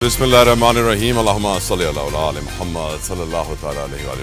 Bismillahirrahmanirrahim. Allahumma salli ala Muhammad sallallahu ta'ala alayhi wa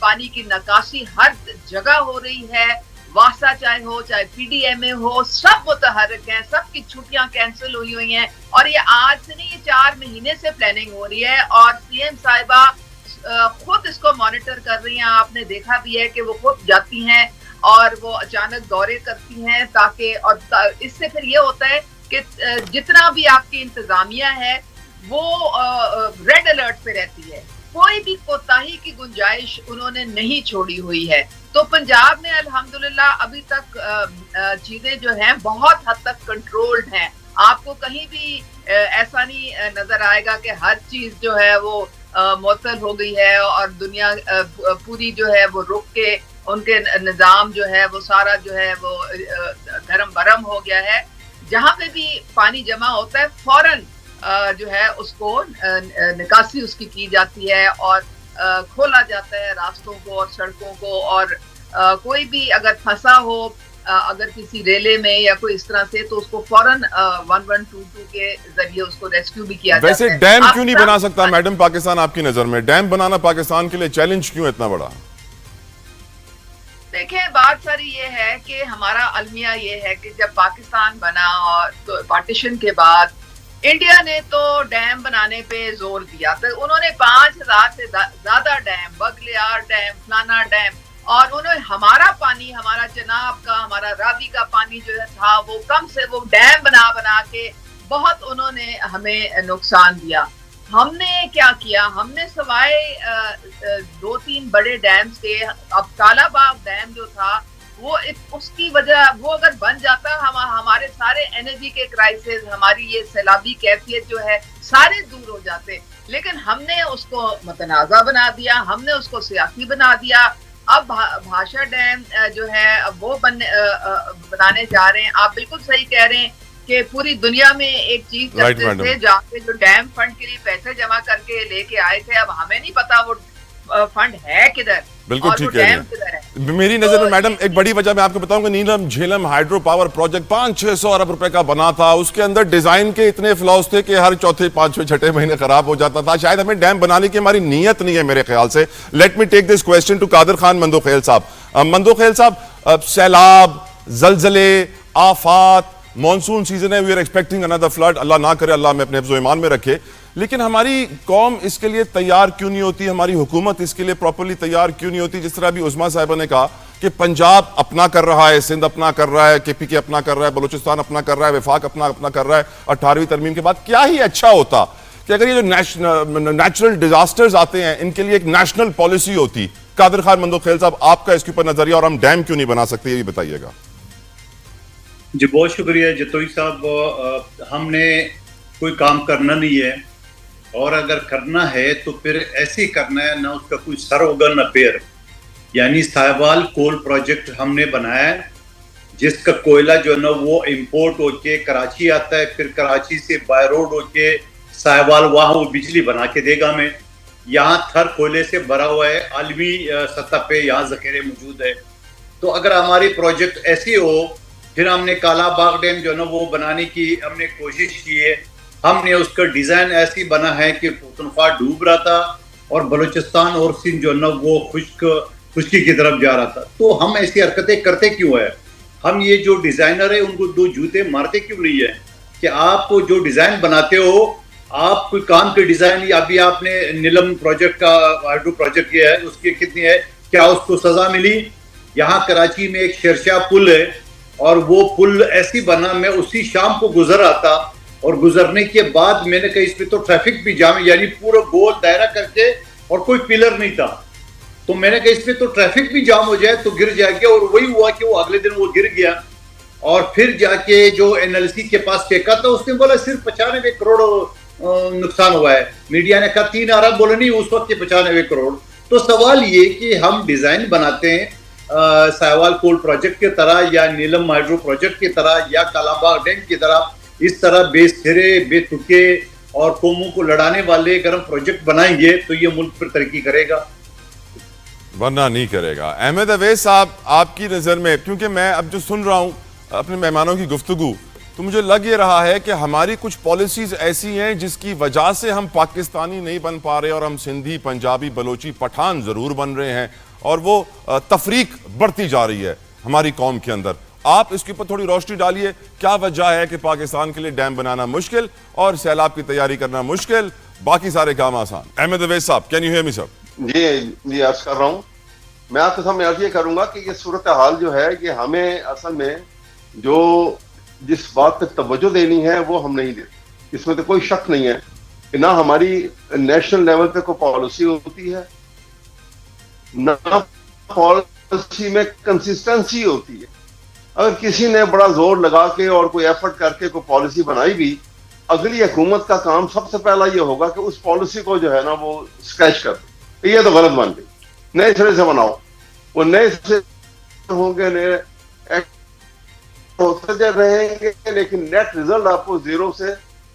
پانی کی نکاسی ہر جگہ ہو رہی ہے، واسطہ چاہے ہو چاہے پی ڈی ایم اے ہو، سب متحرک ہیں، سب کی چھٹیاں کینسل ہوئی ہیں، اور یہ آج سے نہیں، یہ 4 مہینے سے پلاننگ ہو رہی ہے، اور سی ایم صاحبہ خود اس کو مانیٹر کر رہی ہیں. آپ نے دیکھا بھی ہے کہ وہ خود جاتی ہیں اور وہ اچانک دورے کرتی ہیں، تاکہ اور اس سے پھر یہ ہوتا ہے کہ جتنا بھی آپ کی انتظامیہ ہے وہ ریڈ الرٹ پہ رہتی ہے، کوئی بھی کوتاہی کی گنجائش انہوں نے نہیں چھوڑی ہوئی ہے. تو پنجاب میں الحمدللہ ابھی تک چیزیں جو ہیں بہت حد تک کنٹرولڈ ہیں. آپ کو کہیں بھی ایسا نہیں نظر آئے گا کہ ہر چیز جو ہے وہ معطل ہو گئی ہے اور دنیا پوری جو ہے وہ رک کے ان کے نظام جو ہے وہ سارا جو ہے وہ دھرم برم ہو گیا ہے. جہاں پہ بھی پانی جمع ہوتا ہے فوراً جو ہے اس کو نکاسی اس کی جاتی ہے اور کھولا جاتا ہے راستوں کو اور سڑکوں کو، اور کوئی بھی اگر پھنسا ہو اگر کسی ریلے میں یا کوئی اس طرح سے، تو اس کو فوراً 1122 کے ذریعے اس کو ریسکیو بھی کیا جاتا ہے. ویسے ڈیم کیوں نہیں بنا سکتا میڈم پاکستان آپ کی نظر میں؟ ڈیم بنانا پاکستان کے لیے چیلنج کیوں اتنا بڑا؟ دیکھیں بات ساری یہ ہے کہ ہمارا المیہ یہ ہے کہ جب پاکستان بنا اور پارٹیشن کے بعد انڈیا نے تو ڈیم بنانے پہ زور دیا، تو انہوں نے 5000 سے زیادہ ڈیم، بغلیار ڈیم، فلانا ڈیم، اور انہوں نے ہمارا پانی، ہمارا چناب کا، ہمارا راوی کا پانی جو تھا وہ کم سے وہ ڈیم بنا کے بہت انہوں نے ہمیں نقصان دیا. ہم نے کیا کیا؟ ہم نے سوائے 2-3 بڑے ڈیمز کے، اب کالا باغ ڈیم جو تھا وہ اس کی وجہ، وہ اگر بن جاتا ہمارے سارے انرجی کے کرائسس، ہماری یہ سیلابی کیفیت جو ہے سارے دور ہو جاتے، لیکن ہم نے اس کو متنازع بنا دیا، ہم نے اس کو سیاسی بنا دیا. اب بھاشا ڈیم جو ہے وہ بنانے جا رہے ہیں. آپ بالکل صحیح کہہ رہے ہیں کہ پوری دنیا میں ایک چیز کرتے تھے جا کے جو ڈیم فنڈ کے لیے پیسے جمع کر کے لے کے آئے تھے، اب ہمیں نہیں پتا وہ فنڈ ہے کدھر. بالکل ٹھیک ہے. میری نظر میں میڈم ایک بڑی وجہ میں آپ کو بتاؤں گا، نیلم جھیلم ہائیڈرو پاور پروجیکٹ 500-600 ارب روپے کا بنا تھا. اس کے اندر ڈیزائن کے اتنے فلاؤز تھے کہ ہر چوتھے 5ویں 6 مہینے خراب ہو جاتا تھا. شاید ہمیں ڈیم بنانے کی ہماری نیت نہیں ہے میرے خیال سے. Let me take this question to Qadir Khan Mandokhel صاحب. مندوخیل صاحب، سیلاب، زلزلے، آفات، مانسون سیزن ہے، we are expecting another flood, اللہ نہ کرے، اللہ ہمیں اپنے حفظ و ایمان میں رکھے، لیکن ہماری قوم اس کے لیے تیار کیوں نہیں ہوتی؟ ہماری حکومت اس کے لیے پراپرلی تیار کیوں نہیں ہوتی؟ جس طرح ابھی عظمیٰ صاحبہ نے کہا کہ پنجاب اپنا کر رہا ہے، سندھ اپنا کر رہا ہے، کے پی کے اپنا کر رہا ہے، بلوچستان اپنا کر رہا ہے، وفاق اپنا کر رہا ہے. 18ویں ترمیم کے بعد کیا ہی اچھا ہوتا کہ اگر یہ جو نیچرل ڈیزاسٹرز آتے ہیں ان کے لیے ایک نیشنل پالیسی ہوتی. قادر خان مندوخیل صاحب، آپ کا اس کے اوپر نظریہ، اور ہم ڈیم کیوں نہیں بنا سکتے، یہ بھی بتائیے گا. جی بہت شکریہ جتوئی صاحب. ہم نے کوئی کام کرنا نہیں ہے، اور اگر کرنا ہے تو پھر ایسے ہی کرنا ہے، نہ اس کا کوئی سر ہوگا نہ پیر. یعنی ساہیوال کول پروجیکٹ ہم نے بنایا ہے، جس کا کوئلہ جو ہے نا وہ امپورٹ ہو کے کراچی آتا ہے، پھر کراچی سے بائی روڈ ہو کے ساہیوال وہاں وہ بجلی بنا کے دے گا ہمیں. یہاں تھر کوئلے سے بھرا ہوا ہے، عالمی سطح پہ یہاں ذخیرے موجود ہے. تو اگر ہماری پروجیکٹ ایسی ہو، پھر ہم نے کالا باغ ڈیم جو ہے نا وہ بنانے کی ہم نے کوشش کی ہے. ہم نے اس کا ڈیزائن ایسی بنا ہے کہ پختونخوا ڈوب رہا تھا اور بلوچستان اور سندھ جو ہے نا وہ خشکی کی طرف جا رہا تھا. تو ہم ایسی حرکتیں کرتے کیوں ہے؟ ہم یہ جو ڈیزائنر ہے ان کو 2 جوتے مارتے کیوں نہیں ہے کہ آپ کو جو ڈیزائن بناتے ہو، آپ کوئی کام کے ڈیزائن، ابھی آپ نے نیلم پروجیکٹ کا ہائیڈرو پروجیکٹ کیا ہے، اس کی کتنی ہے، کیا اس کو سزا ملی؟ یہاں کراچی میں ایک شیرشاہ پل ہے، اور وہ پل ایسی بنا، میں اسی شام کو گزر آتا، اور گزرنے کے بعد میں نے کہا اس پہ تو ٹریفک بھی جام ہے، یعنی پورا گول دائرہ کر کے، اور کوئی پلر نہیں تھا. تو میں نے کہا اس پہ تو ٹریفک بھی جام ہو جائے تو گر جائے گا، اور وہی ہوا کہ وہ اگلے دن وہ گر گیا. اور پھر جا کے جو این ایل سی کے پاس پھینکا تھا، اس نے بولا صرف 95 کروڑ نقصان ہوا ہے. میڈیا نے کہا 3 ارب، بولا نہیں اس وقت کے 95 کروڑ. تو سوال یہ کہ ہم ڈیزائن بناتے ہیں ساہیوال کول پروجیکٹ کی طرح، یا نیلم ہائیڈرو پروجیکٹ کی طرح، یا کالا باغ ڈیم کی طرح، اس طرح بے سرے، بے تکے اور قوموں کو لڑانے والے اگر ہم پروجیکٹ بنائیں گے تو یہ ملک پر ترقی کرے گا، ورنہ نہیں کرے گا. احمد اویس صاحب، آپ کی نظر میں، کیونکہ میں اب جو سن رہا ہوں اپنے مہمانوں کی گفتگو، تو مجھے لگ یہ رہا ہے کہ ہماری کچھ پالیسیز ایسی ہیں جس کی وجہ سے ہم پاکستانی نہیں بن پا رہے اور ہم سندھی، پنجابی، بلوچی، پٹھان ضرور بن رہے ہیں اور وہ تفریق بڑھتی جا رہی ہے ہماری قوم کے اندر. آپ اس کے اوپر تھوڑی روشنی ڈالیے. کیا وجہ ہے کہ پاکستان کے لیے ڈیم بنانا مشکل اور سیلاب کی تیاری کرنا مشکل، باقی سارے کام آسان؟ احمد اویس صاحب، کین یو ہیئر می سر؟ جی عرض کر رہا ہوں. میں آپ کے سامنے عرض یہ کروں گا کہ یہ صورتحال جو ہے یہ ہمیں اصل میں جو جس بات پہ توجہ دینی ہے وہ ہم نہیں دیتے. اس میں تو کوئی شک نہیں ہے کہ نہ ہماری نیشنل لیول پہ کوئی پالیسی ہوتی ہے، نہ پالیسی میں کنسسٹنسی ہوتی ہے. اگر کسی نے بڑا زور لگا کے اور کوئی ایفرٹ کر کے کوئی پالیسی بنائی بھی، اگلی حکومت کا کام سب سے پہلا یہ ہوگا کہ اس پالیسی کو جو ہے نا وہ اسکریچ کر دے. یہ تو غلط بن گئی، نئے سرے سے بناؤ. وہ نئے سرے ہوں گے، نئے ہوتے رہیں گے، لیکن نیٹ ریزلٹ آپ کو زیرو سے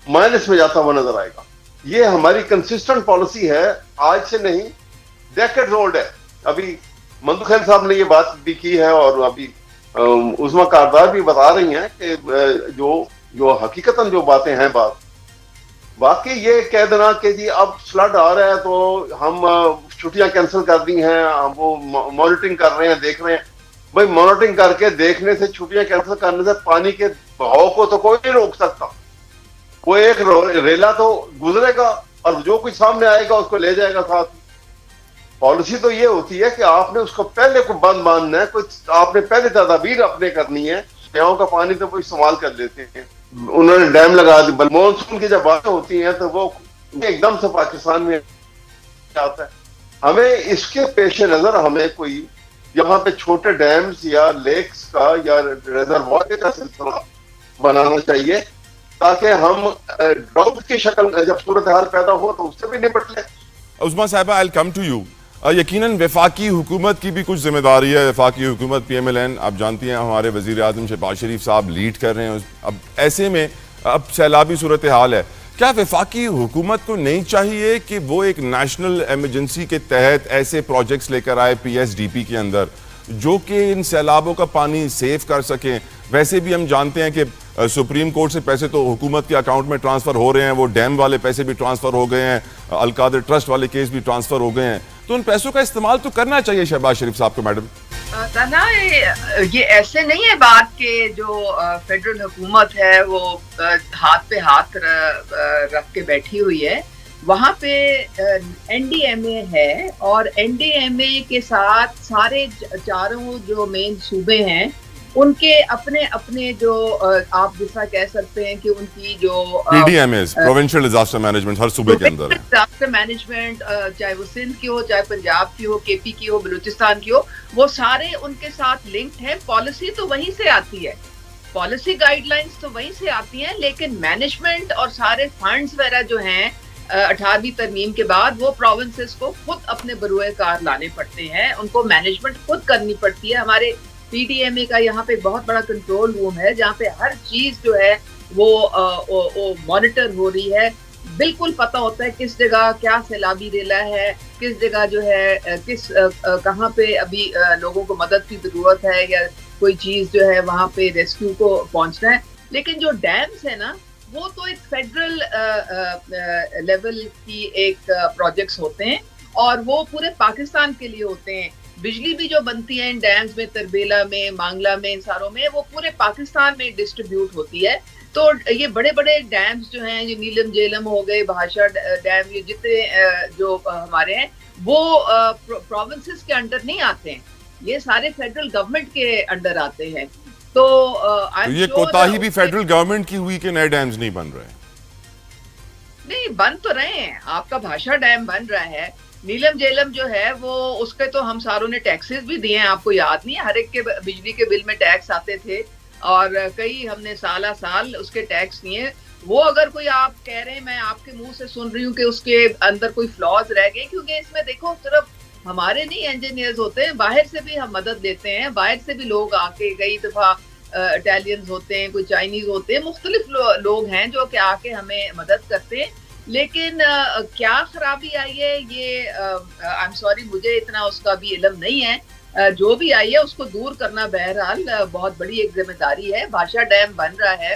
مائنس میں جاتا ہوا نظر آئے گا. یہ ہماری کنسسٹنٹ پالیسی ہے، آج سے نہیں، ڈیکیڈز اولڈ ہے. ابھی ممدوح خیل صاحب نے یہ بات بھی کی ہے اور ابھی عظمیٰ کاردار بھی بتا رہی ہیں کہ جو حقیقتاً جو باتیں ہیں، باقی یہ کہہ دینا کہ جی اب فلڈ آ رہا ہے تو ہم چھٹیاں کینسل کر دی ہیں، ہم وہ مانیٹرنگ کر رہے ہیں، دیکھ رہے ہیں. بھائی مانیٹرنگ کر کے دیکھنے سے، چھٹیاں کینسل کرنے سے پانی کے بہاؤ کو تو کوئی نہیں روک سکتا. وہ ایک ریلا تو گزرے گا اور جو کچھ سامنے آئے گا اس کو لے جائے گا ساتھ. پالیسی تو یہ ہوتی ہے کہ آپ نے اس کو پہلے کو بند باندھنا ہے، کچھ آپ نے پہلے تدابیر اپنے کرنی ہے. دیہوں کا پانی تو وہ استعمال کر لیتے ہیں، انہوں نے ڈیم لگا دی. مانسون کی جب باتیں ہوتی ہیں تو وہ ایک دم سے پاکستان میں آتا ہے. ہمیں اس کے پیش نظر ہمیں کوئی یہاں پہ چھوٹے ڈیمز یا لیکس کا یا ریزروائر کا سلسلہ بنانا چاہیے تاکہ ہم ڈراؤٹ کی شکل جب صورتحال پیدا ہو تو اس سے بھی نپٹ لیں. عظمیٰ صاحبہ، I'll come to you. یقیناً وفاقی حکومت کی بھی کچھ ذمہ داری ہے. وفاقی حکومت پی ایم ایل این، آپ جانتی ہیں ہمارے وزیر اعظم شہباز شریف صاحب لیڈ کر رہے ہیں. اب ایسے میں اب سیلابی صورتحال ہے. کیا وفاقی حکومت کو نہیں چاہیے کہ وہ ایک نیشنل ایمرجنسی کے تحت ایسے پروجیکٹس لے کر آئے پی ایس ڈی پی کے اندر جو کہ ان سیلابوں کا پانی سیو کر سکیں؟ ویسے بھی ہم جانتے ہیں کہ سپریم کورٹ سے پیسے تو حکومت کے اکاؤنٹ میں ٹرانسفر ہو رہے ہیں، وہ ڈیم والے پیسے بھی ٹرانسفر ہو گئے ہیں، القادر ٹرسٹ والے کیس بھی ٹرانسفر ہو گئے ہیں. تو ان پیسوں کا استعمال تو کرنا چاہیے شہباز شریف صاحب کو. میڈم یہ ایسے نہیں ہے بات کہ جو فیڈرل حکومت ہے وہ ہاتھ پہ ہاتھ رکھ کے بیٹھی ہوئی ہے. وہاں پہ این ڈی ایم اے ہے اور این ڈی ایم اے کے ساتھ سارے چاروں جو مین صوبے ہیں ان کے اپنے اپنے جو آپ جیسا کہہ سکتے ہیں کہ ان کی جو P D M As, provincial disaster management, ہر صوبے کے اندر ڈیزاسٹر مینجمنٹ، چاہے وہ سندھ کی ہو، چاہے پنجاب کی ہو، کے پی کی ہو، بلوچستان کی ہو، وہ سارے ان کے ساتھ لنکڈ ہیں. پالیسی تو وہیں سے آتی ہے، پالیسی گائیڈ لائنس تو وہیں سے آتی ہیں، لیکن مینجمنٹ اور سارے فنڈز وغیرہ جو ہیں 18ویں ترمیم کے بعد وہ پروونسز کو خود اپنے بروئے کار لانے پڑتے ہیں، ان کو مینجمنٹ خود کرنی پڑتی ہے. ہمارے پی ڈی ایم اے کا یہاں پہ بہت بڑا کنٹرول روم ہے جہاں پہ ہر چیز جو ہے وہ مانیٹر ہو رہی ہے. بالکل پتہ ہوتا ہے کس جگہ کیا سیلابی ریلا ہے، کس جگہ جو ہے کہاں پہ ابھی لوگوں کو مدد کی ضرورت ہے یا کوئی چیز جو ہے وہاں پہ ریسکیو کو پہنچنا ہے. لیکن جو ڈیمز ہے نا وہ تو ایک فیڈرل لیول کی ایک پروجیکٹس ہوتے ہیں اور وہ پورے پاکستان کے لیے ہوتے ہیں. بجلی بھی جو بنتی ہے ان ڈیمز میں، تربیلا میں، مانگلہ میں، ان ساروں میں، وہ پورے پاکستان میں ڈسٹریبیوٹ ہوتی ہے. تو یہ بڑے بڑے ڈیمز جو ہیں، یہ نیلم جیلم ہو گئے، بھاشا ڈیم، یہ جتنے جو ہمارے ہیں وہ پروونسز کے انڈر نہیں آتے ہیں، یہ سارے فیڈرل گورنمنٹ کے انڈر آتے ہیں. تو یہ کوتاہی بھی فیڈرل گورنمنٹ کی ہوئی کہ نئے ڈیمز نہیں بن رہے؟ نہیں، بن تو رہے ہیں. آپ کا بھاشا ڈیم بن رہا ہے، نیلم جیلم جو ہے وہ اس کے تو ہم ساروں نے ٹیکسز بھی دیے ہیں. آپ کو یاد نہیں ہے ہر ایک کے بجلی کے بل میں ٹیکس آتے تھے اور کئی ہم نے سالہ سال اس کے ٹیکس دیے. وہ اگر کوئی آپ کہہ رہے ہیں، میں آپ کے منہ سے سن رہی ہوں کہ اس کے اندر کوئی فلاز رہ گئے، کیونکہ اس میں دیکھو صرف ہمارے نہیں انجینئرز ہوتے ہیں، باہر سے بھی ہم مدد لیتے ہیں. باہر سے بھی لوگ آ کے کئی دفعہ اٹیلینز ہوتے ہیں، کوئی چائنیز ہوتے ہیں، مختلف لوگ ہیں جو کہ آ کے ہمیں مدد کرتے ہیں. لیکن کیا خرابی آئی ہے یہ آئی ایم سوری، مجھے اتنا اس کا بھی علم نہیں ہے. جو بھی آئی ہے اس کو دور کرنا بہرحال بہت بڑی ایک ذمہ داری ہے. بھاشا ڈیم بن رہا ہے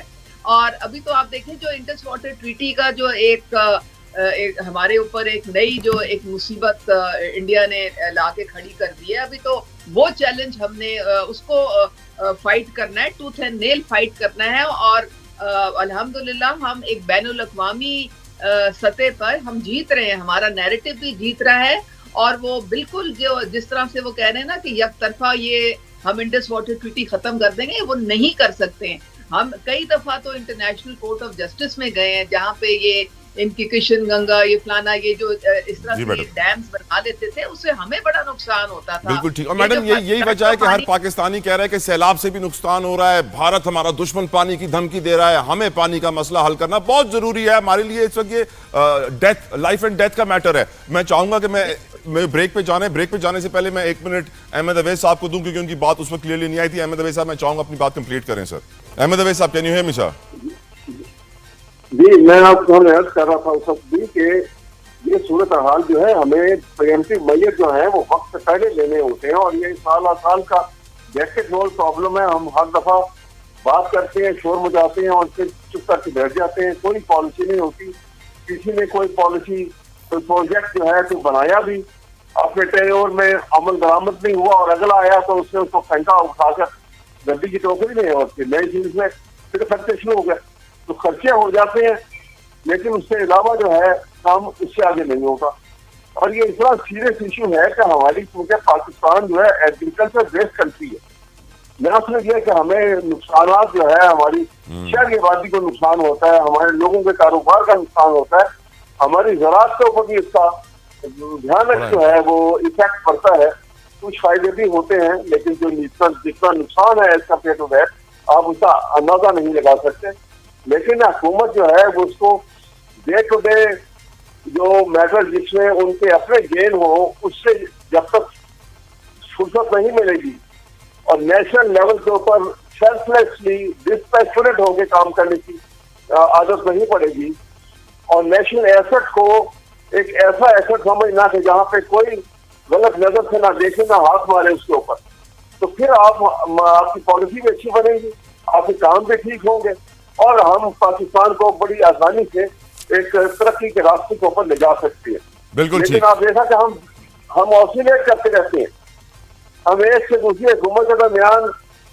اور ابھی تو آپ دیکھیں جو انڈس واٹر ٹریٹی کا جو ایک ہمارے اوپر ایک نئی جو ایک مصیبت انڈیا نے لا کے کھڑی کر دی ہے، ابھی تو وہ چیلنج ہم نے اس کو فائٹ کرنا ہے، ٹوتھ اینڈ نیل فائٹ کرنا ہے، اور الحمدللہ ہم ایک بین الاقوامی سطح پر ہم جیت رہے ہیں، ہمارا نیریٹو بھی جیت رہا ہے، اور وہ بالکل جو جس طرح سے وہ کہہ رہے ہیں نا کہ یک طرفہ یہ ہم انڈس واٹر ٹریٹی ختم کر دیں گے، وہ نہیں کر سکتے ہیں۔ ہم کئی دفعہ تو انٹرنیشنل کورٹ آف جسٹس میں گئے ہیں جہاں پہ یہ ان کی کشن گنگا یہ فلانا یہ جو اس طرح سے ڈیمز بنا دیتے تھے، اس سے ہمیں بڑا نقصان ہوتا تھا۔ بالکل ٹھیک، اور میڈم یہی وجہ ہے کہ ہر پاکستانی کہہ رہا ہے کہ سیلاب سے بھی نقصان ہو رہا ہے، بھارت ہمارا دشمن پانی کی دھمکی دے رہا ہے، ہمیں پانی کا مسئلہ حل کرنا بہت ضروری ہے ہمارے لیے اس وقت، یہ لائف اینڈ ڈیتھ کا میٹر ہے۔ میں چاہوں گا کہ میں بریک پہ جانے سے پہلے میں 1 منٹ احمد اویس صاحب کو دوں، کیونکہ ان کی بات اس وقت کلیئرلی نہیں آئی تھی۔ احمد اویس صاحب میں چاہوں گا اپنی بات کمپلیٹ کریں سر۔ احمد اویس صاحب، کین یو ہیئر می سر؟ جی، میں آپ کو عرض کر رہا تھا اس وقت بھی کہ یہ صورتحال جو ہے ہمیں پریمپٹیو میئر جو ہیں وہ وقت سے پہلے لینے ہوتے ہیں، اور یہ سال کا ڈیکیڈ رول پرابلم ہے۔ ہم ہر دفعہ بات کرتے ہیں، شور مچاتے ہیں اور پھر چپ کر کے بیٹھ جاتے ہیں، کوئی پالیسی نہیں ہوتی، کسی نے کوئی پالیسی کوئی پروجیکٹ جو ہے تو بنایا بھی اپنے ٹینیور میں عمل درآمد نہیں ہوا، اور اگلا آیا تو اس نے اس کو پھینکا اٹھا کر گڈی کی ٹوکری میں، اور پھر نئی چیز میں پھر خرچے شروع ہو گئے، تو خرچے ہو جاتے ہیں لیکن اس سے علاوہ جو ہے کام اس سے آگے نہیں ہوتا۔ اور یہ اتنا سیریس ایشو ہے کہ ہماری کیونکہ پاکستان جو ہے ایگریکلچر بیسڈ کنٹری ہے، میرا سمجھ یہ کہ ہمیں نقصانات جو ہے ہماری شہری آبادی کو نقصان ہوتا ہے، ہمارے لوگوں کے کاروبار کا نقصان ہوتا ہے، ہماری زراعت کے اوپر بھی اس کا بھیانک جو ہے وہ افیکٹ پڑتا ہے۔ کچھ فائدے بھی ہوتے ہیں لیکن جو جتنا نقصان ہے اس کا پیٹ و بیٹ آپ اس کا اندازہ نہیں لگا سکتے۔ لیکن حکومت جو ہے وہ اس کو ڈے ٹو ڈے جو میٹر جس میں ان کے اپنے گین ہو اس سے جب تک فرصت نہیں ملے گی اور نیشنل لیول کے اوپر سیلف لیسلی ڈسپیشنیٹ ہو کے کام کرنے کی عادت نہیں پڑے گی، اور نیشنل ایسٹ کو ایک ایسا ایسٹ سمجھنا کہ جہاں پہ کوئی غلط نظر سے نہ دیکھے نہ ہاتھ مارے اس کے اوپر، تو پھر آپ کی پالیسی بھی اچھی بنے گی، آپ کے کام بھی ٹھیک ہوں گے، اور ہم پاکستان کو بڑی آسانی سے ایک ترقی کے راستے کے اوپر لے جا سکتے ہیں۔ بالکل، لیکن آپ دیکھا کہ ہم آسیلیٹ کرتے رہتے ہیں، ہم ایک سے دوسری حکومت کے درمیان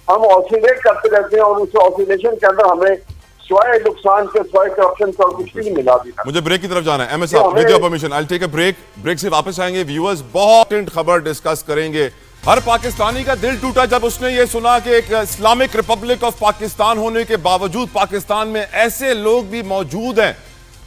ہم آسیلیٹ کرتے رہتے ہیں، اور اس آسیلیشن کے اندر ہمیں سوائے نقصان کے سوائے کرپشن کا کچھ بھی ملا دینا۔ مجھے بریک کی طرف جانا ہے، ایم ایس صاحب with your permission I take a break سے واپس آئیں گے، ویورز بہت خبر ڈسکس کریں گے۔ ہر پاکستانی کا دل ٹوٹا جب اس نے یہ سنا کہ ایک اسلامک ریپبلک آف پاکستان ہونے کے باوجود پاکستان میں ایسے لوگ بھی موجود ہیں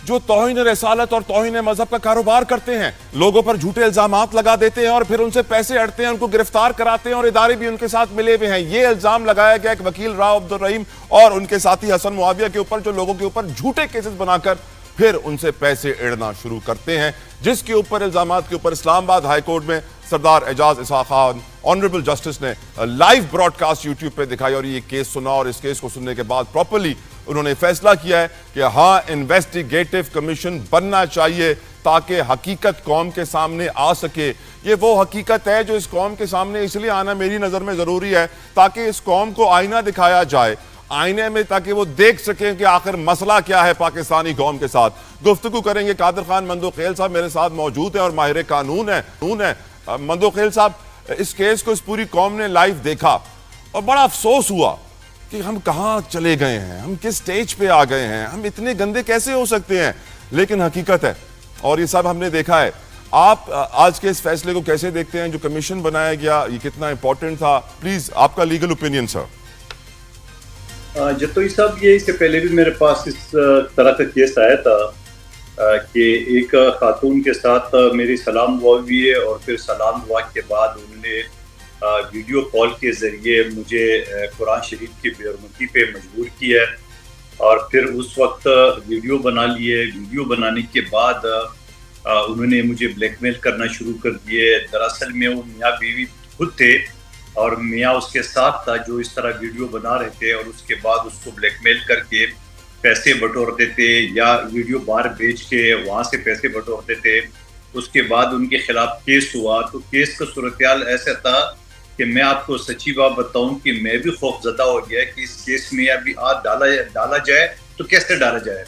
جو توہین رسالت اور توہین مذہب کا کاروبار کرتے ہیں، لوگوں پر جھوٹے الزامات لگا دیتے ہیں اور پھر ان سے پیسے اڑتے ہیں، ان کو گرفتار کراتے ہیں، اور ادارے بھی ان کے ساتھ ملے ہوئے ہیں۔ یہ الزام لگایا گیا ایک وکیل راؤ عبدالرحیم اور ان کے ساتھی حسن معاویہ کے اوپر، جو لوگوں کے اوپر جھوٹے کیسز بنا کر پھر ان سے پیسے اڑنا شروع کرتے ہیں، جس کے اوپر الزامات کے اوپر اسلام آباد ہائی کورٹ میں سردار اعجاز اسحاق خان آنریبل جسٹس نے لائیو براڈ کاسٹ یوٹیوب پہ دکھائی، اور یہ کیس سنا، اور اس کیس کو سننے کے بعد پراپرلی انہوں نے فیصلہ کیا ہے کہ ہاں انویسٹیگیٹو کمیشن بننا چاہیے تاکہ حقیقت قوم کے سامنے آ سکے۔ یہ وہ حقیقت ہے جو اس قوم کے سامنے اس لیے آنا میری نظر میں ضروری ہے تاکہ اس قوم کو آئینہ دکھایا جائے، آئینے میں، تاکہ وہ دیکھ سکیں کہ آخر مسئلہ کیا ہے پاکستانی قوم کے ساتھ۔ گفتگو کریں گے، قادر خان مندوخیل صاحب میرے ساتھ موجود ہیں اور ماہر قانون ہیں۔ مندوخیل صاحب، اس کیس کو اس پوری قوم نے لائیو دیکھا اور بڑا افسوس ہوا کہ ہم کہاں چلے گئے ہیں، ہم کس سٹیج پہ آ گئے ہیں، ہم اتنے گندے کیسے ہو سکتے ہیں، لیکن حقیقت ہے اور یہ سب ہم نے دیکھا ہے۔ آپ آج کے اس فیصلے کو کیسے دیکھتے ہیں جو کمیشن بنایا گیا، یہ کتنا امپورٹنٹ تھا؟ پلیز آپ کا لیگل اوپینین سر۔ جتوئی صاحب، یہ اس سے پہلے بھی میرے پاس اس طرح کا کیس آیا تھا کہ ایک خاتون کے ساتھ میری سلام دعا ہوئی ہے، اور پھر سلام دعا کے بعد انہوں نے ویڈیو کال کے ذریعے مجھے قرآن شریف کی بے حرمتی پہ مجبور کیا ہے، اور پھر اس وقت ویڈیو بنا لیے۔ ویڈیو بنانے کے بعد انہوں نے مجھے بلیک میل کرنا شروع کر دیے۔ دراصل میں وہ میاں بیوی خود تھے اور میاں اس کے ساتھ تھا جو اس طرح ویڈیو بنا رہے تھے، اور اس کے بعد اس کو بلیک میل کر کے پیسے بٹورتے تھے یا ویڈیو باہر بیچ کے وہاں سے پیسے بٹورتے تھے۔ اس کے بعد ان کے خلاف کیس ہوا، تو کیس کا صورتحال ایسا تھا کہ میں آپ کو سچی بات بتاؤں کہ میں بھی خوف زدہ ہو گیا کہ اس کیس میں ابھی ہاتھ ڈالا جائے تو کیسے ڈالا جائے،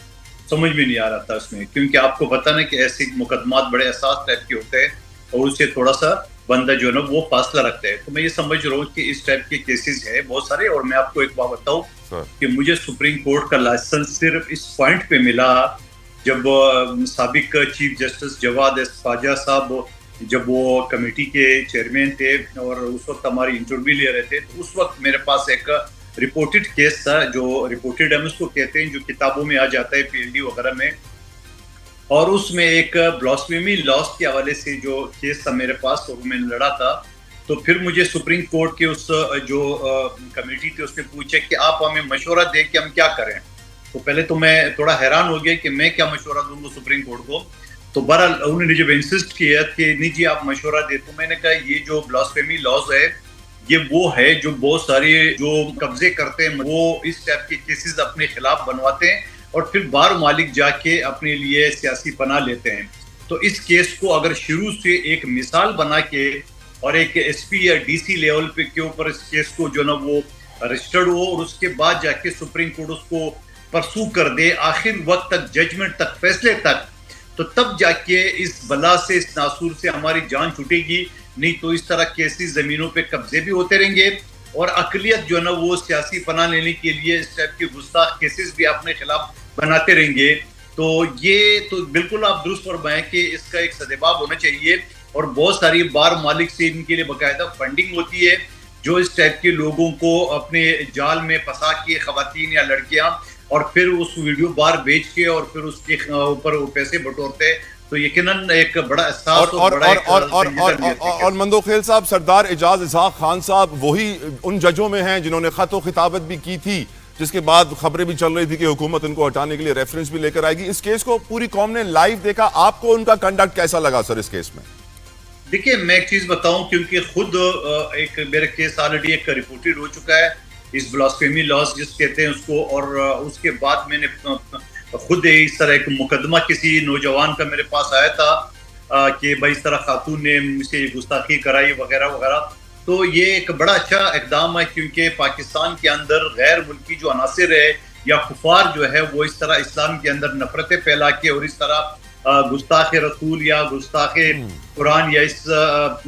سمجھ میں نہیں آ رہا تھا اس میں، کیونکہ آپ کو پتہ نا کہ ایسے مقدمات بڑے حساس ٹائپ کے ہوتے ہیں اور اس سے تھوڑا سا بندہ جو ہے نا وہ فاصلہ رکھتا ہے. تو میں یہ سمجھ رہا ہوں کہ اس ٹائپ کے کیسز ہے بہت سارے. اور میں آپ کو ایک بات بتاؤں کہ مجھے سپریم کورٹ کا لائسنس صرف اس پوائنٹ پہ ملا جب سابق چیف جسٹس جواد خواجہ صاحب جب وہ کمیٹی کے چیئرمین تھے اور اس وقت ہماری انٹرویو لے رہے تھے، تو اس وقت میرے پاس ایک رپورٹڈ کیس تھا، جو رپورٹڈ ہم اس کو کہتے ہیں جو کتابوں میں آ جاتا ہے PhD وغیرہ میں، اور اس میں ایک بلاسفیمی لاز کے حوالے سے جو کیس تھا میرے پاس اور میں نے لڑا تھا. تو پھر مجھے سپریم کورٹ کے اس جو کمیٹی تھی اس نے پوچھا کہ آپ ہمیں مشورہ دیں کہ ہم کیا کریں. تو پہلے تو میں تھوڑا حیران ہو گیا کہ میں کیا مشورہ دوں گا سپریم کورٹ کو. تو بہرحال انہوں نے جب انسسٹ کیا کہ نہیں جی آپ مشورہ دیں، تو میں نے کہا یہ جو بلاسفیمی لاز ہے یہ وہ ہے جو بہت سارے جو قبضے کرتے ہیں وہ اس ٹائپ کے کیسز اپنے خلاف بنواتے ہیں اور پھر باہر مالک جا کے اپنے لیے سیاسی پناہ لیتے ہیں. تو اس کیس کو اگر شروع سے ایک مثال بنا کے اور ایک SP یا DC لیول پہ کے اوپر اس کیس کو جو نا وہ رجسٹرڈ ہو اور اس کے بعد جا کے سپریم کورٹ اس کو پرسو کر دے آخر وقت تک، ججمنٹ تک، فیصلے تک، تو تب جا کے اس بلا سے، اس ناسور سے ہماری جان چھوٹے گی. نہیں تو اس طرح کیسز زمینوں پہ قبضے بھی ہوتے رہیں گے اور اقلیت جو ہے نا وہ سیاسی پناہ لینے کے لیے اس ٹائپ کے گستاخ کیسز بھی اپنے خلاف بناتے رہیں گے. تو یہ تو بالکل آپ درست فرمائیں کہ اس کا ایک سدباب ہونا چاہیے اور بہت ساری بار مالک سے ان کے لیے باقاعدہ فنڈنگ ہوتی ہے جو اس ٹائپ کے لوگوں کو اپنے جال میں پھنسا کے، خواتین یا لڑکیاں، اور پھر اس ویڈیو بار بیچ کے اور پھر اس کے اوپر وہ پیسے بٹورتے. تو یقیناً ایک بڑا احساس اور مندوخیل صاحب، سردار اعجاز اسحاق خان صاحب وہی ان ججوں میں ہیں جنہوں نے خط و خطابت بھی کی تھی، جس کے بعد خبریں بھی چل رہی تھی کہ حکومت ان کو ہٹانے کے لیے ریفرنس بھی لے کر آئے گی. اس کیس کو پوری قوم نے لائیو دیکھا، آپ کو ان کا کنڈکٹ کیسا لگا سر اس کیس میں؟ دیکھیں میں ایک چیز بتاؤں، کیونکہ خود ایک میرا کیس آلریڈی ایک رپورٹڈ ہو چکا ہے اس بلاسفیمی لاز جس کہتے ہیں اس کو، اور اس کے بعد میں نے خود اس طرح ایک مقدمہ کسی نوجوان کا میرے پاس آیا تھا کہ بھائی اس طرح خاتون نے مجھ سے گستاخی کرائی وغیرہ وغیرہ. تو یہ ایک بڑا اچھا اقدام ہے کیونکہ پاکستان کے اندر غیر ملکی جو عناصر ہے یا کفار جو ہے وہ اس طرح اسلام کے اندر نفرتیں پھیلا کے اور اس طرح گستاخ رسول یا گستاخ قرآن یا اس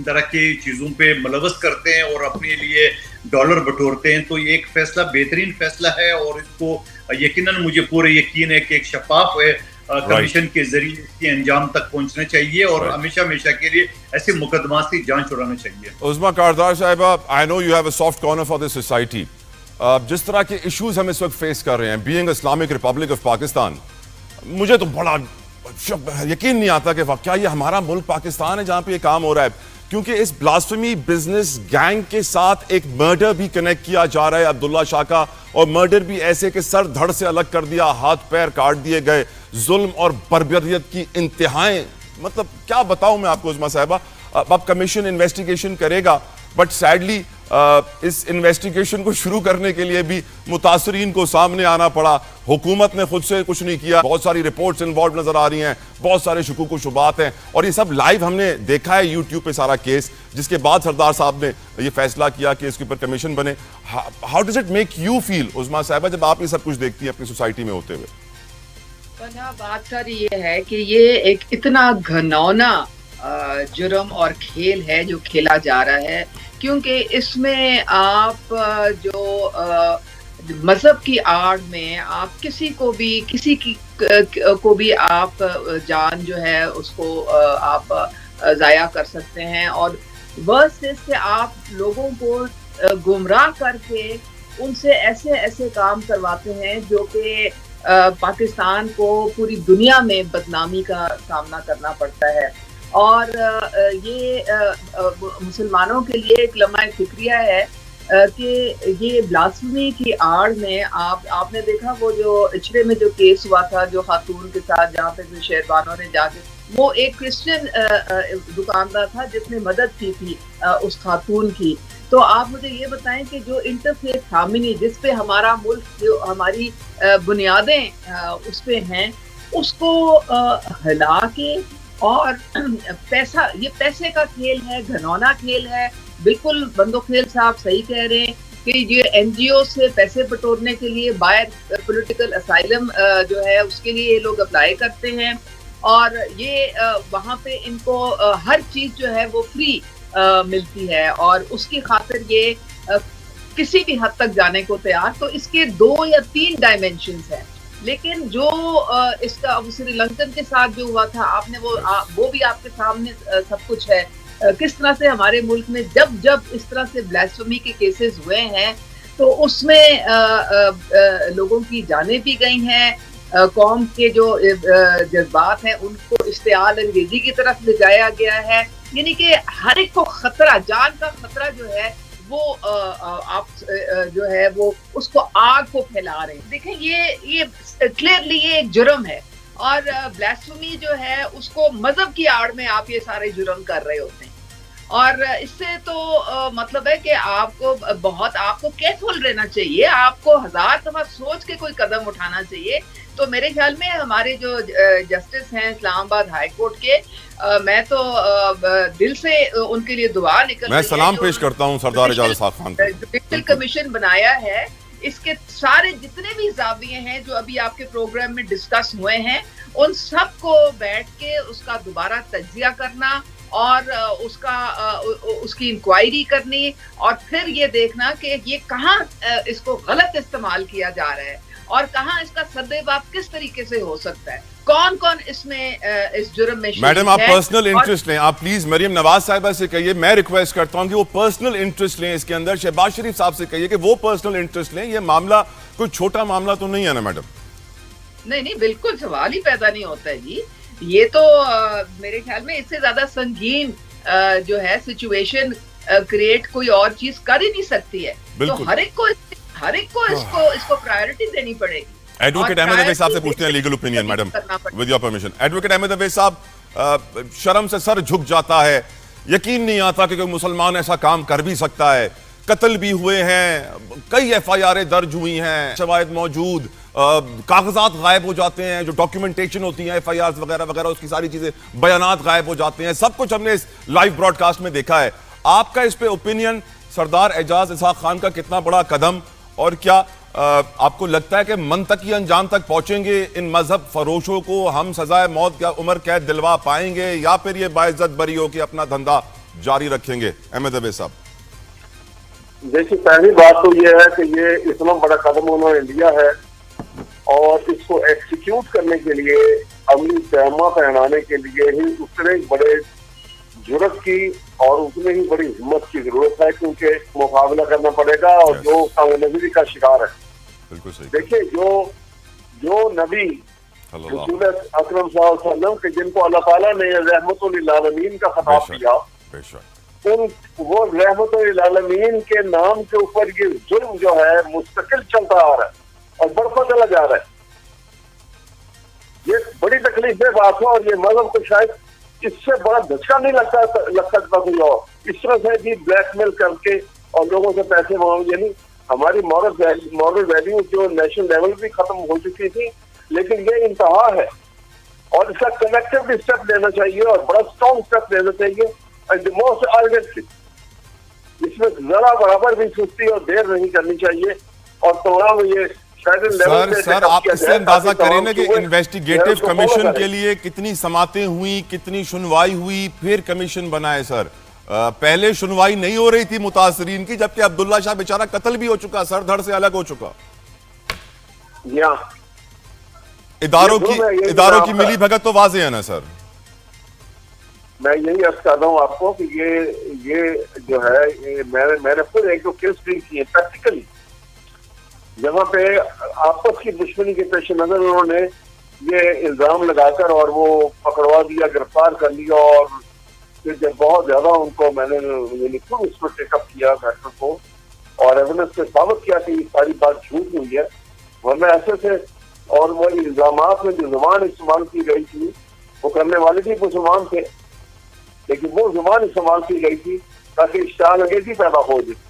طرح کی چیزوں پہ ملوث کرتے ہیں اور اپنے لیے ڈالر بٹورتے ہیں. تو یہ ایک فیصلہ بہترین فیصلہ ہے اور اس کو یقیناً مجھے پورے یقین ہے کہ ایک شفاف کمیشن کے ذریعے اس کے انجام تک پہنچنا چاہیے اور ہمیشہ ہمیشہ کے لیے ایسے مقدمات سے جان چھڑانا چاہیے. عظمیٰ کاردار صاحبہ، I know you have a soft corner for this society. جس طرح کے ایشوز ہم اس وقت فیس کر رہے ہیں being Islamic Republic of Pakistan، مجھے تو بڑا یقین نہیں آتا کہ کیا یہ ہمارا ملک پاکستان ہے جہاں پہ یہ کام ہو رہا ہے، کیونکہ اس بلاسفیمی بزنس گینگ کے ساتھ ایک مرڈر بھی کنیکٹ کیا جا رہا ہے عبداللہ شاہ کا، اور مرڈر بھی ایسے کہ سر دھڑ سے الگ کر دیا، ہاتھ پیر کاٹ دیے گئے، ظلم اور بربریت کی انتہائیں. مطلب کیا بتاؤں میں آپ کو عظمیٰ صاحبہ. اب کمیشن انویسٹیگیشن کرے گا بٹ سیڈلی اس انویسٹیگیشن کو شروع کرنے کے لیے بھی متاثرین کو سامنے آنا پڑا. حکومت نے خود سے کچھ نہیں کیا، بہت ساری رپورٹس انوالو نظر آ رہی ہیں، بہت سارے شکوک و شبہات ہیں، اور یہ سب لائیو ہم نے دیکھا ہے یوٹیوب پہ سارا کیس، جس کے بعد سردار صاحب نے یہ فیصلہ کیا کہ اس کے اوپر کمیشن بنے. How does it make you feel Uzma صاحبہ جب آپ یہ سب کچھ دیکھتی ہیں اپنی سوسائٹی میں ہوتے ہوئے؟ بات ساری یہ ہے کہ یہ ایک اتنا گھنونا جرم اور کھیل ہے جو کھیلا جا رہا ہے، کیونکہ اس میں آپ جو مذہب کی آڑ میں آپ کسی کو بھی آپ جان جو ہے اس کو آپ ضائع کر سکتے ہیں، اور ورس سے آپ لوگوں کو گمراہ کر کے ان سے ایسے کام کرواتے ہیں جو کہ پاکستان کو پوری دنیا میں بدنامی کا سامنا کرنا پڑتا ہے. اور یہ مسلمانوں کے لیے ایک لمحہ فکریہ ہے کہ یہ بلاسفیمی کی آڑ میں آپ نے دیکھا وہ جو اچھڑے میں جو کیس ہوا تھا جو خاتون کے ساتھ جہاں پہ شہربانوں نے جا کے، وہ ایک کرسچن دکاندار تھا جس نے مدد کی تھی اس خاتون کی. تو آپ مجھے یہ بتائیں کہ جو انٹرفیتھ ہارمنی جس پہ ہمارا ملک، جو ہماری بنیادیں اس پہ ہیں، اس کو ہلا کے، اور پیسہ، یہ پیسے کا کھیل ہے، گھنونا کھیل ہے بالکل بندوخیل صاحب صحیح کہہ رہے ہیں کہ یہ NGO سے پیسے بٹورنے کے لیے باہر پولیٹیکل اسائلم جو ہے اس کے لیے یہ لوگ اپلائی کرتے ہیں، اور یہ وہاں پہ ان کو ہر چیز جو ہے وہ فری ملتی ہے، اور اس کی خاطر یہ کسی بھی حد تک جانے کو تیار. تو اس کے 2 یا 3 ڈائمینشنز ہیں، لیکن جو اس کا سری لنکن کے ساتھ جو ہوا تھا، آپ نے وہ بھی آپ کے سامنے سب کچھ ہے، کس طرح سے ہمارے ملک میں جب اس طرح سے بلیسفیمی کے کیسز ہوئے ہیں تو اس میں لوگوں کی جانیں بھی گئی ہیں، قوم کے جو جذبات ہیں ان کو اشتعال انگیزی کی طرف لے جایا گیا ہے. یعنی کہ ہر ایک کو خطرہ، جان کا خطرہ جو ہے وہ آپ جو ہے وہ اس کو آگ کو پھیلا رہے ہیں. دیکھیں یہ کلیئرلی یہ ایک جرم ہے، اور بلیسفیمی جو ہے اس کو مذہب کی آڑ میں آپ یہ سارے جرم کر رہے ہوتے ہیں، اور اس سے تو مطلب ہے کہ آپ کو کیئرفل رہنا چاہیے، آپ کو 1000 دفعہ سوچ کے کوئی قدم اٹھانا چاہیے. تو میرے خیال میں ہمارے جو جسٹس ہیں اسلام آباد ہائی کورٹ کے، میں تو دل سے ان کے لیے دعا نکل رہی ہے. میں سلام پیش کرتا ہوں سردار اعجاز اسحاق خان کو. جوڈیشل کمیشن بنایا ہے، اس کے سارے جتنے بھی زاویے ہیں جو ابھی آپ کے پروگرام میں ڈسکس ہوئے ہیں، ان سب کو بیٹھ کے اس کا دوبارہ تجزیہ کرنا، اور اس کی انکوائری کرنی، اور پھر یہ دیکھنا کہ یہ کہاں اس کو غلط استعمال کیا جا رہا ہے، اور کہاں اس کا سدباب کس طریقے سے ہو سکتا ہے، کون اس میں اس جرم میں شریک ہے. میڈم آپ پرسنل انٹرسٹ لیں، آپ پلیز مریم نواز صاحبہ سے کہیے، میں ریکویسٹ کرتا ہوں کہ وہ پرسنل انٹرسٹ لیں اس کے اندر. شہباز شریف صاحب سے کہیے کہ وہ پرسنل انٹرسٹ لیں. یہ معاملہ کوئی چھوٹا معاملہ تو نہیں ہے نا میڈم؟ نہیں بالکل سوال ہی پیدا نہیں ہوتا ہے جی. یہ تو میرے خیال میں اس سے زیادہ سنگین جو ہے سچویشن کریٹ کوئی اور چیز کر ہی نہیں سکتی ہے. تو ہر ایک کو اس کو پرائیورٹی دینی پڑے گی. ایڈوکیٹ احمد اویس صاحب سے پوچھتے ہیں legal opinion madam, with your permission. Advocate Ahmad Owais صاحب، شرم سے سر جھک جاتا ہے، یقین نہیں آتا کہ کوئی مسلمان ایسا کام کر بھی سکتا ہے. قتل بھی ہوئے ہیں، کئی FIR درج ہوئی ہیں، شواہد موجود، کاغذات غائب ہو جاتے ہیں، جو ڈاکیومنٹیشن ہوتی ہیں FIRs وغیرہ وغیرہ، اس کی ساری چیزیں، بیانات غائب ہو جاتے ہیں. سب کچھ ہم نے اس لائیو براڈ کاسٹ میں دیکھا ہے. آپ کا اس پہ اوپینین سردار اعجاز اسحاق خان کا کتنا بڑا قدم، اور کیا آپ کو لگتا ہے کہ منطقی انجام تک پہنچیں گے ان مذہب فروشوں کو؟ ہم سزائے موت یا عمر قید دلوا پائیں گے، یا پھر یہ باعزت بری ہو کے اپنا دھندا جاری رکھیں گے؟ احمد اویس صاحب. دیکھیے، پہلی بات تو یہ ہے کہ یہ اتنا بڑا قدم انہوں نے لیا ہے، اور اس کو ایکسیکیوٹ کرنے کے لیے، عملی پیما پہنانے کے لیے ہی اتنے بڑے جرت کی اور اتنے ہی بڑی ہمت کی ضرورت ہے، کیونکہ مقابلہ کرنا پڑے گا اور جو نظری کا شکار ہے. بالکل صحیح. دیکھیے، جو نبی رسول اکرم صلی اللہ علیہ وسلم کہ جن کو اللہ تعالیٰ نے رحمت للعالمین کا خطاب دیا، وہ رحمت للعالمین کے نام کے اوپر یہ ظلم جو ہے مستقل چلتا آ رہا ہے اور بڑھتا چلا جا رہا ہے. یہ بڑی تکلیف دہ بات ہے، اور یہ مذہب کو شاید اس سے بڑا دھچکا نہیں لگ سکتا کوئی اور. اس طرح سے بھی بلیک میل کر کے اور لوگوں سے پیسے مانگ، یعنی ہماری مورل ویلیوز جو نیشنل لیول بھی ختم ہو چکی تھی، لیکن یہ انتہا ہے، اور اس کا کلیکٹیولی اسٹیپ لینا چاہیے، اور بڑا اسٹرانگ اسٹیپ لینا چاہیے، اینڈ موسٹ ارجنٹلی. اس میں ذرا برابر بھی سستی اور دیر نہیں کرنی چاہیے، اور تمام یہ سر آپ اس سے اندازہ کریں نا کہ انویسٹیگیٹو کمیشن کے لیے کتنی سماعتیں ہوئی، کتنی سنوائی ہوئی، پھر کمیشن بنائے. سر پہلے سنوائی نہیں ہو رہی تھی متاثرین کی، جبکہ عبداللہ شاہ بیچارہ قتل بھی ہو چکا، سر دھڑ سے الگ ہو چکا. اداروں کی ملی بھگت تو واضح ہے نا سر. میں یہی عرض کر رہا ہوں آپ کو کہ یہ جو ہے، میں نے خود ایک دو کیس ڈیل کی ہے پریکٹیکلی، جہاں پہ آپس کی دشمنی کے پیش نظر انہوں نے یہ الزام لگا کر اور وہ پکڑوا دیا، گرفتار کر لیا، اور پھر جب بہت زیادہ ان کو میں نے خود اس پر ٹیک اپ کیا میٹر کو، اور ایویڈنس سے ثابت کیا کہ یہ ساری بات جھوٹ ہوئی ہے. ورنہ ایسے تھے، اور وہ الزامات میں جو زبان استعمال کی گئی تھی وہ کرنے والے بھی مسلمان تھے، لیکن وہ زبان استعمال کی گئی تھی تاکہ اشتعال انگیزی پیدا ہو جائے.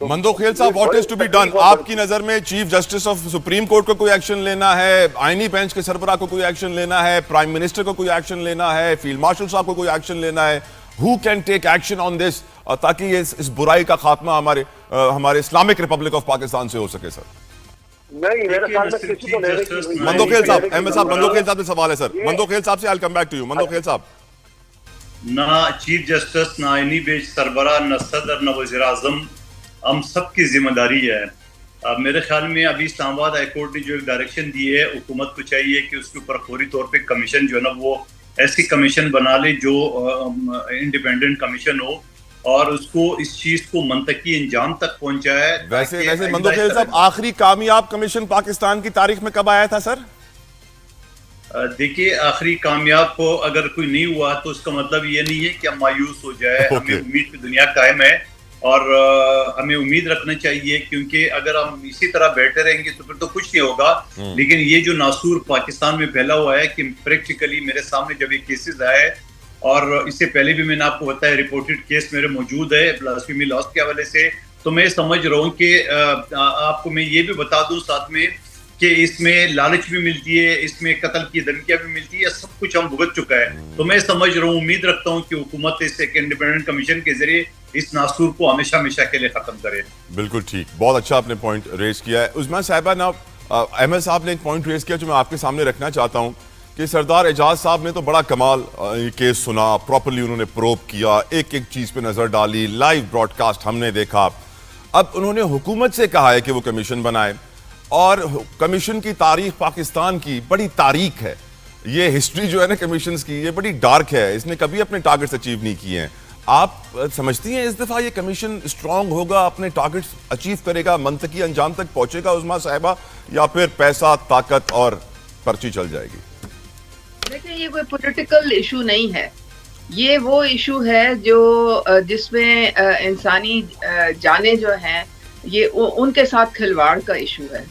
مندوخیل صاحب، what is to be done? آپ کی نظر میں chief justice of supreme court کو کوئی ایکشن لینا ہے، آئینی بینچ کے سربراہ کو کوئی ایکشن لینا ہے، پرائم منسٹر کو کوئی ایکشن لینا ہے، فیلڈ مارشل صاحب کو کوئی ایکشن لینا ہے، who can take action on this تاکہ یہ اس برائی کا خاتمہ ہمارے اسلامک ریپبلک آف پاکستان سے ہو سکے سر؟ نہیں میرے خیال میں کسی کو لینے کی مندوخیل صاحب، احمد صاحب مندوخیل صاحب سے سوال ہے سر. مندوخیل صاحب سے I'll come back to you. Mandokhel صاحب. نہ چیف جسٹس، نہ آئینی بیچ سربراہ، نہ صدر، نہ وزیر اعظم، ہم سب کی ذمہ داری ہے. میرے خیال میں ابھی اسلام آباد ہائی کورٹ نے جو ایک ڈائریکشن دی ہے، حکومت کو چاہیے کہ اس کے اوپر فوری طور پہ کمیشن جو ہے نا وہ ایسی کمیشن بنا لے جو انڈیپینڈنٹ کمیشن ہو اور اس کو اس چیز کو منطقی انجام تک پہنچائے. ویسے مندوخیل صاحب آخری کامیاب کمیشن پاکستان کی تاریخ میں کب آیا تھا سر؟ دیکھیے آخری کامیاب کو اگر کوئی نہیں ہوا تو اس کا مطلب یہ نہیں ہے کہ ہم مایوس ہو جائے. ہمیں امید کی دنیا قائم ہے اور ہمیں امید رکھنا چاہیے، کیونکہ اگر ہم اسی طرح بیٹھے رہیں گے تو پھر تو کچھ نہیں ہوگا. لیکن یہ جو ناسور پاکستان میں پھیلا ہوا ہے کہ پریکٹیکلی میرے سامنے جب یہ کیسز آئے اور اس سے پہلے بھی میں نے آپ کو بتایا رپورٹڈ کیس میرے موجود ہے بلاسفیمی لاس کے حوالے سے، تو میں سمجھ رہا ہوں کہ آپ کو میں یہ بھی بتا دوں ساتھ میں کہ اس میں لالچ بھی ملتی ہے، اس میں قتل کی دھمکیاں بھی ملتی ہے، سب کچھ ہم بھگت چکا ہے. تو میں سمجھ رہا ہوں، امید رکھتا ہوں کہ حکومت اس ایک انڈیپینڈنٹ کمیشن کے ذریعے اس ناسور کو ہمیشہ ہمیشہ کے لیے ختم کرے. بالکل ٹھیک، بہت اچھا آپ نے پوائنٹ ریز کیا ہے. عظمیٰ صاحبہ نا احمد صاحب نے ایک پوائنٹ ریز کیا جو میں آپ کے سامنے رکھنا چاہتا ہوں کہ سردار اعجاز صاحب نے تو بڑا کمال یہ کیس سنا، پراپرلی انہوں نے پروب کیا، ایک ایک چیز پہ نظر ڈالی، لائیو براڈ کاسٹ ہم نے دیکھا. اب انہوں نے حکومت سے کہا ہے کہ وہ کمیشن بنائے، اور کمیشن کی تاریخ پاکستان کی بڑی تاریخ ہے. یہ ہسٹری جو ہے نا کمیشنز کی یہ بڑی ڈارک ہے، اس نے کبھی اپنے ٹارگٹس اچیو نہیں کیے ہیں. آپ سمجھتی ہیں اس دفعہ یہ کمیشن اسٹرانگ ہوگا، اپنے ٹارگٹس اچیو کرے گا، منطقی انجام تک پہنچے گا عظمیٰ صاحبہ، یا پھر پیسہ، طاقت اور پرچی چل جائے گی؟ دیکھیں یہ کوئی پولیٹیکل ایشو نہیں ہے، یہ وہ ایشو ہے جو جس میں انسانی جانیں جو ہیں یہ ان کے ساتھ کھلواڑ کا ایشو ہے.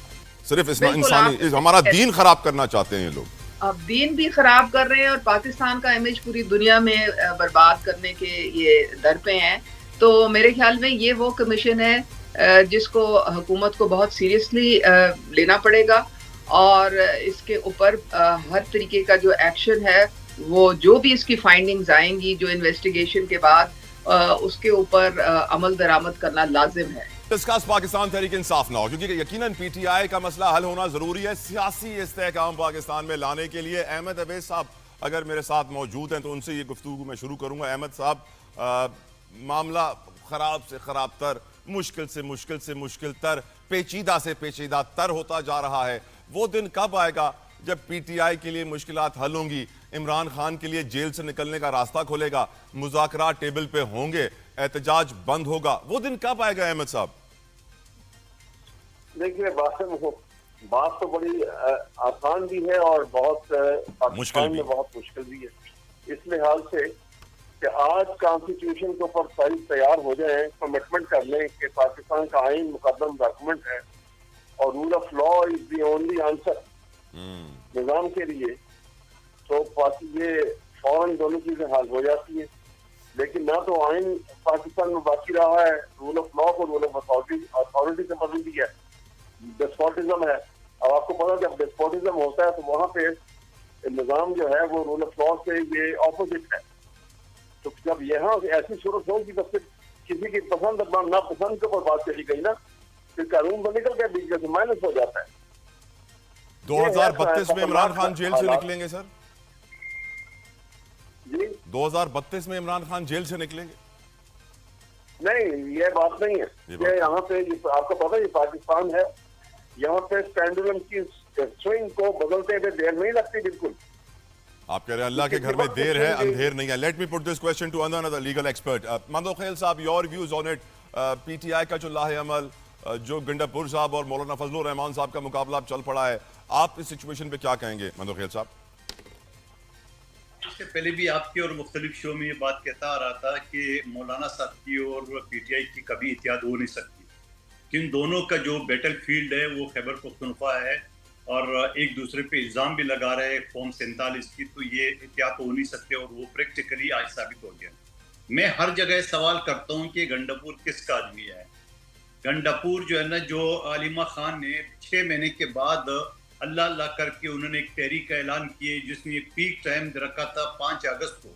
صرف انسانی، ہمارا دین خراب کرنا چاہتے ہیں یہ لوگ. اب دین بھی خراب کر رہے ہیں اور پاکستان کا امیج پوری دنیا میں برباد کرنے کے یہ در پہ ہیں. تو میرے خیال میں یہ وہ کمیشن ہے جس کو حکومت کو بہت سیریسلی لینا پڑے گا، اور اس کے اوپر ہر طریقے کا جو ایکشن ہے وہ جو بھی اس کی فائنڈنگز آئیں گی جو انویسٹیگیشن کے بعد اس کے اوپر عمل درآمد کرنا لازم ہے. ڈسکس پاکستان تحریک انصاف نہ ہو، کیونکہ یقیناً پی ٹی آئی کا مسئلہ حل ہونا ضروری ہے سیاسی استحکام پاکستان میں لانے کے لیے. احمد عویس صاحب اگر میرے ساتھ موجود ہیں تو ان سے یہ گفتگو میں شروع کروں گا. احمد صاحب، معاملہ خراب سے خراب تر، مشکل سے مشکل تر، پیچیدہ سے پیچیدہ تر ہوتا جا رہا ہے. وہ دن کب آئے گا جب پی ٹی آئی کے لیے مشکلات حل ہوں گی، عمران خان کے لیے جیل سے نکلنے کا راستہ کھلے گا، مذاکرات ٹیبل پہ ہوں گے، احتجاج بند ہوگا؟ وہ دن کب آئے گا احمد صاحب؟ دیکھیے بات تو بڑی آسان بھی ہے اور بہت پاکستان میں بہت مشکل بھی ہے، اس لحاظ سے کہ آج کانسٹیٹیوشن کے اوپر فائل تیار ہو جائیں، کمٹمنٹ کر لیں کہ پاکستان کا آئین مقدم ڈاکومنٹ ہے اور rule of law is the only answer نظام کے لیے، تو یہ فوراً دونوں چیزیں حل ہو جاتی ہیں. لیکن نہ تو آئین پاکستان میں باقی رہا ہے، رول آف لا کو رول آف اتھارٹی سے بدل دیا ہے، ڈسپوٹزم ہے. اب آپ کو پتا جب ڈسپوٹزم ہوتا ہے تو وہاں پہ نظام جو ہے وہ رول آف لا سے یہ اپوزٹ ہے. تو جب یہاں ایسی صورت ہوگی تو پھر کسی کی پسند ناپسند کے اوپر بات چلی گئی نا، پھر قانون تو نکل کے بیچ سے مائنس ہو جاتا ہے. 2032 میں عمران خان جیل سے نکلیں گے سر؟ جی 2032 میں عمران خان جیل سے نکلیں گے؟ نہیں، یہ بات نہیں ہے. یہ یہاں پہ آپ کو پتا یہ پاکستان ہے، یہاں پہ پینڈولم کی سوئنگ کو بدلتے ہوئے دیر نہیں لگتی بالکل. آپ کہہ رہے ہیں اللہ کے گھر میں دیر ہے اندھیر نہیں ہے. Let me put this question to another legal expert. Mandokhel صاحب، your views on it. P T I کا جو لاہ عمل، جو گنڈاپور صاحب اور مولانا فضل الرحمان صاحب کا مقابلہ اب چل پڑا ہے، آپ اس سچویشن پہ کیا کہیں گے مندوخیل صاحب؟ اس سے پہلے بھی آپ کی اور مختلف شو میں یہ بات کہتا آ رہا تھا کہ مولانا صاحب کی اور پی ٹی آئی کی کبھی اتحاد ہو نہیں سکتی، کہ ان دونوں کا جو بیٹل فیلڈ ہے وہ خیبر پختونخوا ہے اور ایک دوسرے پہ الزام بھی لگا رہے فارم 47 کی، تو یہ اتحاد ہو نہیں سکتے اور وہ پریکٹیکلی آج ثابت ہو گیا. میں ہر جگہ سوال کرتا ہوں کہ گنڈاپور کس کا آدمی ہے. گنڈاپور جو ہے نا، جو علیمہ خان نے 6 مہینے کے بعد اللہ اللہ کر کے انہوں نے ایک تحریک کا اعلان کیے جس نے ایک پیک ٹائم رکھا تھا 5 اگست کو،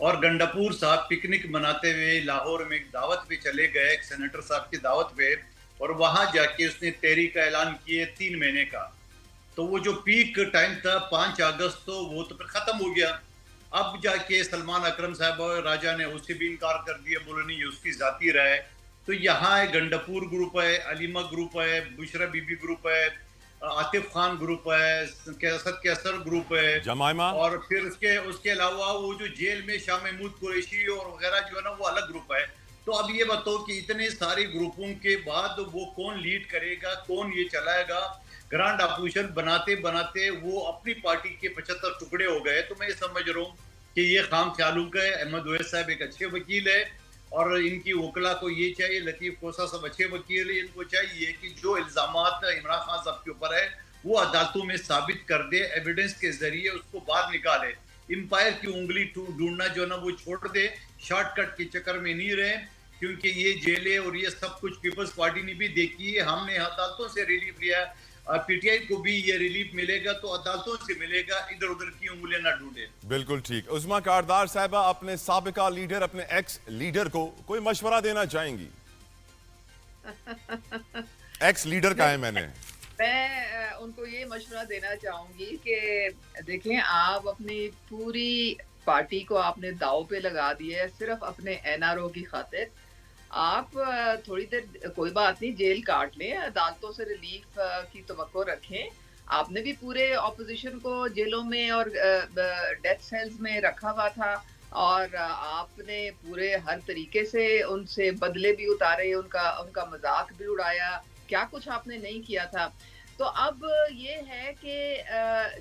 اور گنڈاپور صاحب پکنک مناتے ہوئے لاہور میں ایک دعوت پہ چلے گئے، ایک سینیٹر صاحب کی دعوت پہ، اور وہاں جا کے اس نے تحریک کا اعلان کیے 3 مہینے کا. تو وہ جو پیک ٹائم تھا 5 اگست، تو وہ تو پھر ختم ہو گیا. اب جا کے سلمان اکرم صاحب راجہ نے اس سے بھی انکار کر دیا، بولے نہیں یہ اس کی ذاتی رائے ہے. تو یہاں گنڈاپور گروپ ہے، علیمہ گروپ ہے، بشرا بی بی گروپ ہے، عاطف خان گروپ ہے، اسد کیسر گروپ ہے، جمائمہ، اور پھر اس کے علاوہ وہ جو جیل میں شاہ محمود قریشی اور وغیرہ جو ہے نا وہ الگ گروپ ہے. تو اب یہ بتاؤ کہ اتنے سارے گروپوں کے بعد وہ کون لیڈ کرے گا، کون یہ چلائے گا؟ گرانڈ اپوزیشن بناتے بناتے وہ اپنی پارٹی کے 75 ٹکڑے ہو گئے. تو میں یہ سمجھ رہا ہوں کہ یہ خام خیالوں کا ہے. احمد اویس صاحب ایک اچھے وکیل ہے، اور ان کی وکلا کو یہ چاہیے، لطیف کوسا صاحب اچھے وکیل ہیں، ان کو چاہیے کہ جو الزامات عمران خان صاحب کے اوپر ہے وہ عدالتوں میں ثابت کر دے، ایویڈنس کے ذریعے اس کو باہر نکالے. امپائر کی انگلی ڈھونڈنا جو ہے نا وہ چھوڑ دے، شارٹ کٹ کے چکر میں نہیں رہے، کیونکہ یہ جیلیں اور یہ سب کچھ پیپلز پارٹی نے بھی دیکھی ہے. ہم نے عدالتوں سے ریلیف لیا، پی ٹی آئی کو بھی یہ ریلیف ملے گا تو عدالتوں سے ملے گا، ادھر ادھر کی انگلیاں نہ ڈھونڈے. بالکل ٹھیک. عظمیٰ کاردار صاحبہ اپنے سابقہ لیڈر، اپنے ایکس لیڈر کو کوئی مشورہ دینا چاہیں گی؟ ایکس لیڈر کا ہے میں ان کو یہ مشورہ دینا چاہوں گی کہ دیکھیں، آپ اپنی پوری پارٹی کو آپ نے داؤ پہ لگا دیا ہے صرف اپنے این آر او کی خاطر. آپ تھوڑی دیر کوئی بات نہیں، جیل کاٹ لیں، عدالتوں سے ریلیف کی توقع رکھیں. آپ نے بھی پورے اپوزیشن کو جیلوں میں اور ڈیتھ سیلز میں رکھا ہوا تھا، اور آپ نے پورے ہر طریقے سے ان سے بدلے بھی اتارے، ان کا مذاق بھی اڑایا، کیا کچھ آپ نے نہیں کیا تھا. تو اب یہ ہے کہ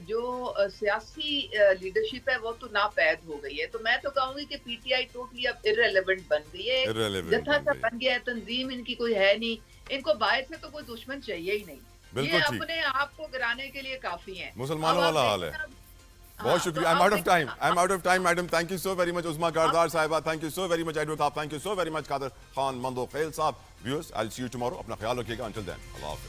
جو سیاسی لیڈرشپ ہے وہ تو ناپید ہو گئی ہے. تو میں تو کہوں گی کہ پی ٹی آئی ٹوٹلی اب ارریلیونٹ بن گئی ہے، جتھا سا بن گیا ہے. تنظیم ان کی کوئی ہے نہیں، ان کو باہر سے تو کوئی دشمن چاہیے ہی نہیں. یہ اپنے آپ کو گرانے کے لیے کافی ہیں. مسلمانوں والا حال ہے. بہت شکریہ. I'm out of time, madam. Thank you so very much, عظمیٰ کاردار صاحبہ. Thank you so very much, advocate. Thank you so very much, قادر خان مندو خیل صاحب. Viewers, I'll see you tomorrow. اپنا خیال رکھیے گا. Until then, اللہ حافظ.